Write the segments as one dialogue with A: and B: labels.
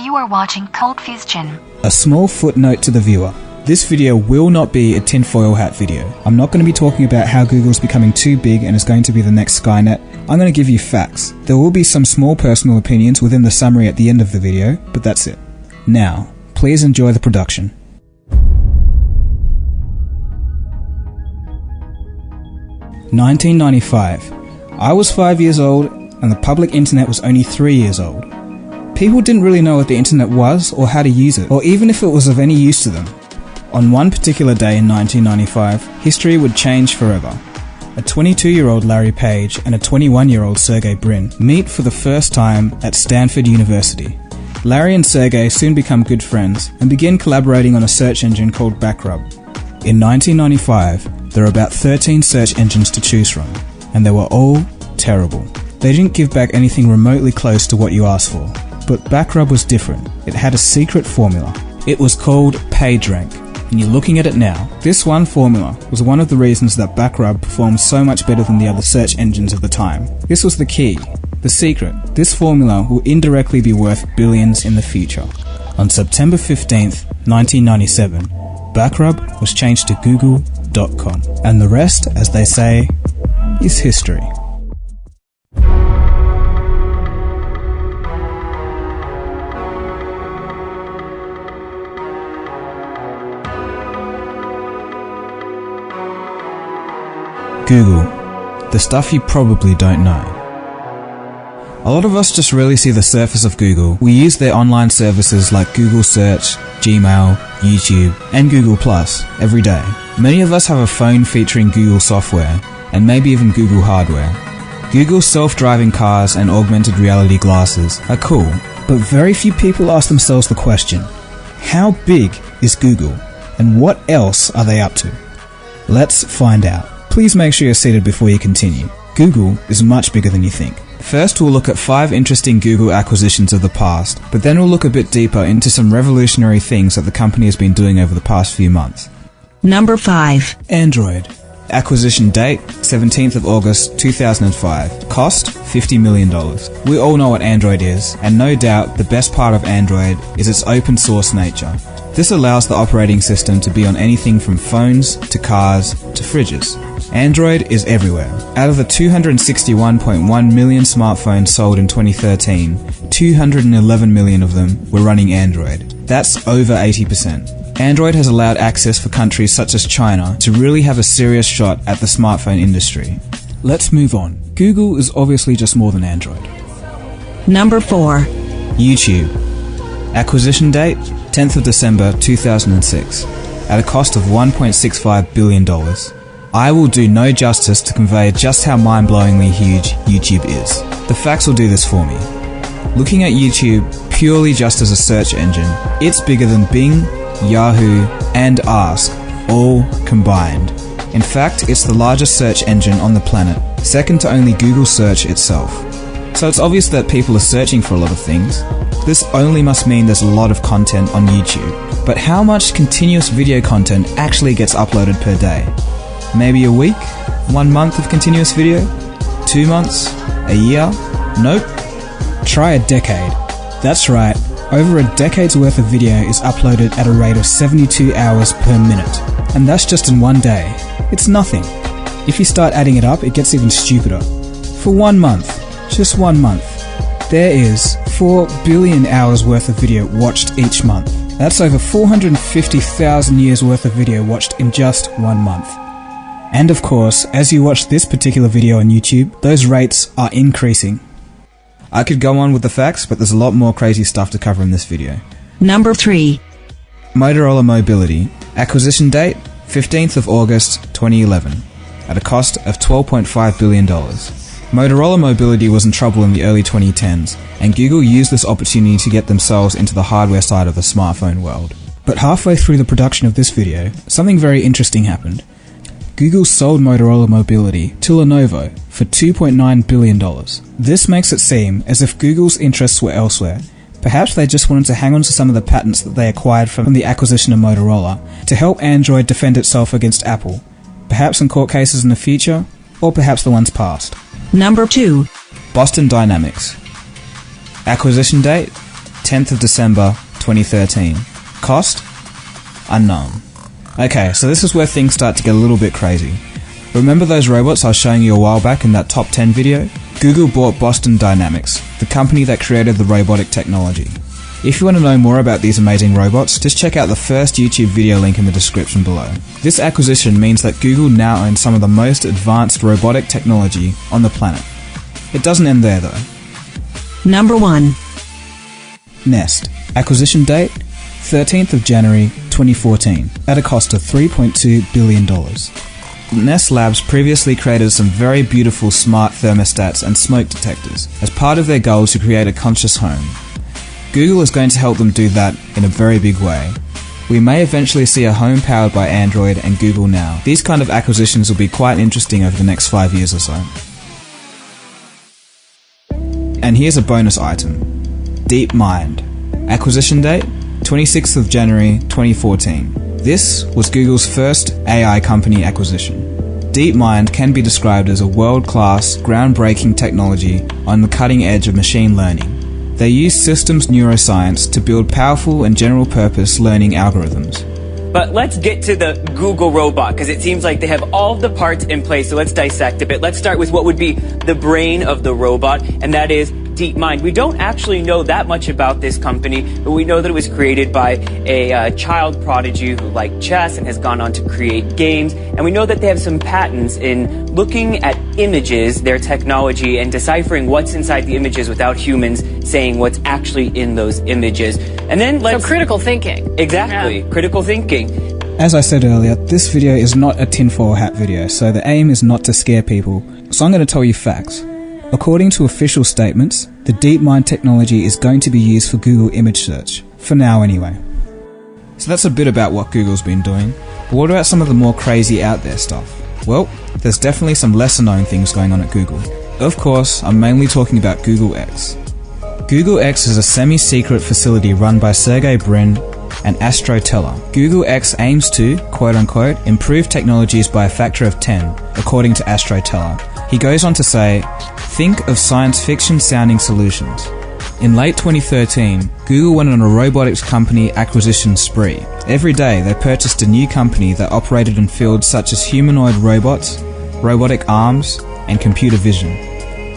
A: You are watching Cold Fusion.
B: A small footnote to the viewer. This video will not be a tinfoil hat video. I'm not going to be talking about how Google's becoming too big and is going to be the next Skynet. I'm going to give you facts. There will be some small personal opinions within the summary at the end of the video, but that's it. Now, please enjoy the production. (1995). I was 5 years old and the public internet was only 3 years old. People didn't really know what the internet was or how to use it, or even if it was of any use to them. On one particular day in 1995, history would change forever. A 22-year-old Larry Page and a 21-year-old Sergey Brin meet for the first time at Stanford University. Larry and Sergey soon become good friends and begin collaborating on a search engine called Backrub. In 1995, there were about 13 search engines to choose from, and they were all terrible. They didn't give back anything remotely close to what you asked for. But Backrub was different. It had a secret formula. It was called PageRank, and you're looking at it now. This one formula was one of the reasons that Backrub performed so much better than the other search engines of the time. This was the key, the secret. This formula will indirectly be worth billions in the future. On September 15th, 1997, Backrub was changed to Google.com, and the rest, as they say, is history. Google, the stuff you probably don't know. A lot of us just really see the surface of Google. We use their online services like Google Search, Gmail, YouTube, and Google Plus every day. Many of us have a phone featuring Google software, and maybe even Google hardware. Google's self-driving cars and augmented reality glasses are cool, but very few people ask themselves the question, how big is Google, and what else are they up to? Let's find out. Please make sure you're seated before you continue. Google is much bigger than you think. First, we'll look at 5 interesting Google acquisitions of the past, but then we'll look a bit deeper into some revolutionary things that the company has been doing over the past few months.
C: Number 5.
B: Android. Acquisition date, 17th of August 2005. Cost, $50 million. We all know what Android is, and no doubt the best part of Android is its open source nature. This allows the operating system to be on anything from phones to cars to fridges. Android is everywhere. Out of the 261.1 million smartphones sold in 2013, 211 million of them were running Android. That's over 80%. Android has allowed access for countries such as China to really have a serious shot at the smartphone industry. Let's move on. Google is obviously just more than Android.
C: Number 4.
B: YouTube. Acquisition date, 10th of December 2006, at a cost of $1.65 billion. I will do no justice to convey just how mind-blowingly huge YouTube is. The facts will do this for me. Looking at YouTube purely just as a search engine, it's bigger than Bing, Yahoo, and Ask, all combined. In fact, it's the largest search engine on the planet, second to only Google Search itself. So it's obvious that people are searching for a lot of things. This only must mean there's a lot of content on YouTube. But how much continuous video content actually gets uploaded per day? Maybe a week? 1 month of continuous video? 2 months? A year? Nope. Try a decade. That's right, over a decade's worth of video is uploaded at a rate of 72 hours per minute. And that's just in 1 day. It's nothing. If you start adding it up, it gets even stupider. For 1 month, just 1 month, there is 4 billion hours worth of video watched each month. That's over 450,000 years worth of video watched in just 1 month. And of course, as you watch this particular video on YouTube, those rates are increasing. I could go on with the facts, but there's a lot more crazy stuff to cover in this video.
C: Number 3.
B: Motorola Mobility. Acquisition date, 15th of August 2011, at a cost of $12.5 billion. Motorola Mobility was in trouble in the early 2010s, and Google used this opportunity to get themselves into the hardware side of the smartphone world. But halfway through the production of this video, something very interesting happened. Google sold Motorola Mobility to Lenovo for $2.9 billion. This makes it seem as if Google's interests were elsewhere. Perhaps they just wanted to hang on to some of the patents that they acquired from the acquisition of Motorola to help Android defend itself against Apple, perhaps in court cases in the future, or perhaps the ones past.
C: Number 2.
B: Boston Dynamics. Acquisition date, 10th of December 2013. Cost? Unknown. Okay, so this is where things start to get a little bit crazy. Remember those robots I was showing you a while back in that top 10 video? Google bought Boston Dynamics, the company that created the robotic technology. If you want to know more about these amazing robots, just check out the first YouTube video link in the description below. This acquisition means that Google now owns some of the most advanced robotic technology on the planet. It doesn't end there though.
C: Number 1.
B: Nest. Acquisition date? 13th of January 2014, at a cost of $3.2 billion. Nest Labs previously created some very beautiful smart thermostats and smoke detectors as part of their goal to create a conscious home. Google is going to help them do that in a very big way. We may eventually see a home powered by Android and Google Now. These kind of acquisitions will be quite interesting over the next 5 years or so. And here's a bonus item. DeepMind. Acquisition date? 26th of January 2014. This was Google's first AI company acquisition. DeepMind can be described as a world-class, groundbreaking technology on the cutting edge of machine learning. They use systems neuroscience to build powerful and general-purpose learning algorithms.
D: But let's get to the Google robot, because it seems like they have all of the parts in place, so let's dissect a bit. Let's start with what would be the brain of the robot, and that is DeepMind. We don't actually know that much about this company, but we know that it was created by a child prodigy who liked chess and has gone on to create games. And we know that they have some patents in looking at images, their technology, and deciphering what's inside the images without humans saying what's actually in those images. And then
E: So critical thinking.
D: Exactly,
E: Yeah.
D: critical thinking.
B: As I said earlier, this video is not a tinfoil hat video, so the aim is not to scare people. So I'm going to tell you facts. According to official statements, the DeepMind technology is going to be used for Google image search. For now anyway. So that's a bit about what Google's been doing. But what about some of the more crazy out there stuff? Well, there's definitely some lesser known things going on at Google. Of course, I'm mainly talking about Google X. Google X is a semi-secret facility run by Sergey Brin and Astro Teller. Google X aims to, quote-unquote, improve technologies by a factor of 10, according to Astro Teller. He goes on to say, think of science fiction sounding solutions. In late 2013, Google went on a robotics company acquisition spree. Every day they purchased a new company that operated in fields such as humanoid robots, robotic arms, and computer vision.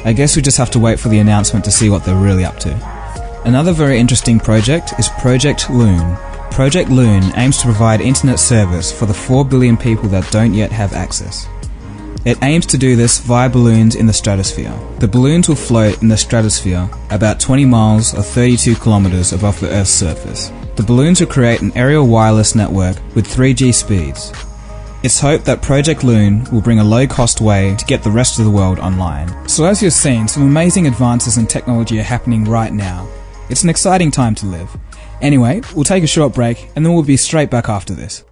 B: I guess we just have to wait for the announcement to see what they're really up to. Another very interesting project is Project Loon. Project Loon aims to provide internet service for the 4 billion people that don't yet have access. It aims to do this via balloons in the stratosphere. The balloons will float in the stratosphere about 20 miles or 32 kilometers above the Earth's surface. The balloons will create an aerial wireless network with 3G speeds. It's hoped that Project Loon will bring a low-cost way to get the rest of the world online. So as you've seen, some amazing advances in technology are happening right now. It's an exciting time to live. Anyway, we'll take a short break and then we'll be straight back after this.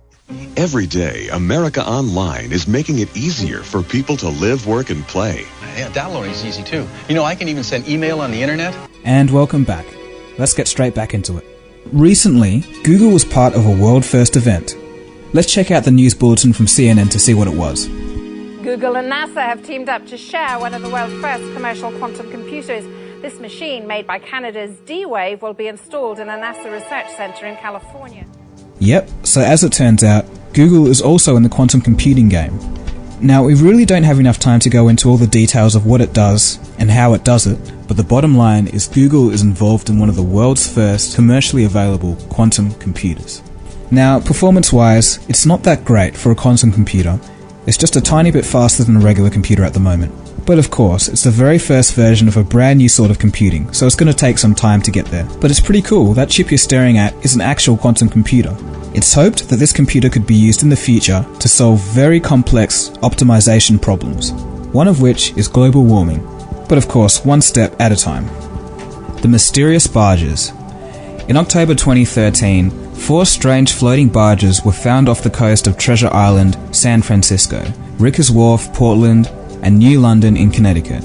F: Every day, America Online is making it easier for people to live, work, and play.
G: Yeah, downloading is easy too. You know, I can even send email on the internet.
B: And welcome back. Let's get straight back into it. Recently, Google was part of a world-first event. Let's check out the news bulletin from CNN to see what it was.
H: Google and NASA have teamed up to share one of the world's first commercial quantum computers. This machine, made by Canada's D-Wave, will be installed in a NASA research center in California.
B: Yep, so as it turns out, Google is also in the quantum computing game. Now, we really don't have enough time to go into all the details of what it does and how it does it, but the bottom line is Google is involved in one of the world's first commercially available quantum computers. Now, performance-wise, it's not that great for a quantum computer. It's just a tiny bit faster than a regular computer at the moment. But of course, it's the very first version of a brand new sort of computing, so it's going to take some time to get there. But it's pretty cool, that chip you're staring at is an actual quantum computer. It's hoped that this computer could be used in the future to solve very complex optimization problems, one of which is global warming. But of course, one step at a time. The mysterious barges. In October 2013, 4 strange floating barges were found off the coast of Treasure Island, San Francisco, Rickers Wharf, Portland, and New London in Connecticut.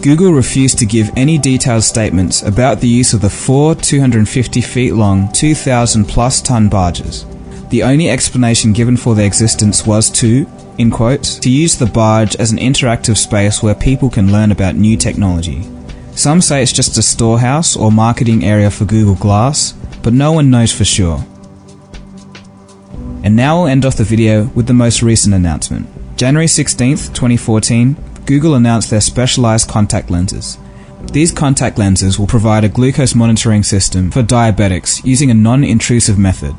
B: Google refused to give any detailed statements about the use of the 4 250 feet long, 2,000 plus ton barges. The only explanation given for their existence was to, in quotes, to use the barge as an interactive space where people can learn about new technology. Some say it's just a storehouse or marketing area for Google Glass, but no one knows for sure. And now we'll end off the video with the most recent announcement. January 16th, 2014, Google announced their specialized contact lenses. These contact lenses will provide a glucose monitoring system for diabetics using a non-intrusive method.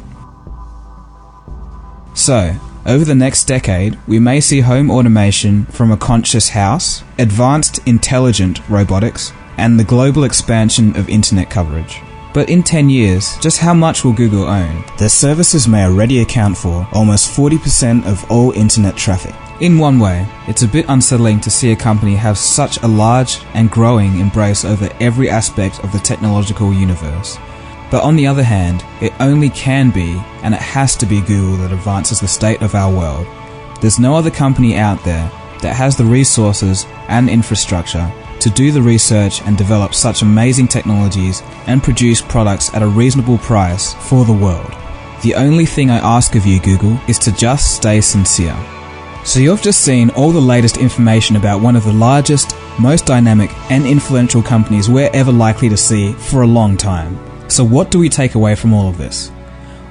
B: So, over the next decade, we may see home automation from a conscious house, advanced intelligent robotics, and the global expansion of internet coverage. But in 10 years, just how much will Google own? Their services may already account for almost 40% of all internet traffic. In one way, it's a bit unsettling to see a company have such a large and growing embrace over every aspect of the technological universe. But on the other hand, it only can be, and it has to be Google that advances the state of our world. There's no other company out there that has the resources and infrastructure to do the research and develop such amazing technologies and produce products at a reasonable price for the world. The only thing I ask of you, Google, is to just stay sincere. So you've just seen all the latest information about one of the largest, most dynamic and influential companies we're ever likely to see for a long time. So what do we take away from all of this?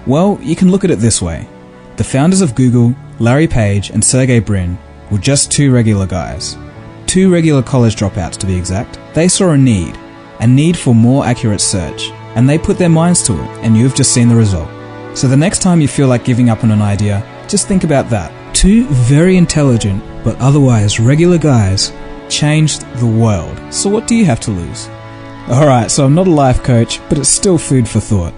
B: Well, you can look at it this way. The founders of Google, Larry Page and Sergey Brin, were just two regular guys. Two regular college dropouts to be exact. They saw a need for more accurate search, and they put their minds to it, and you've just seen the result. So the next time you feel like giving up on an idea, just think about that. Two very intelligent, but otherwise regular guys changed the world. So what do you have to lose? Alright, so I'm not a life coach, but it's still food for thought.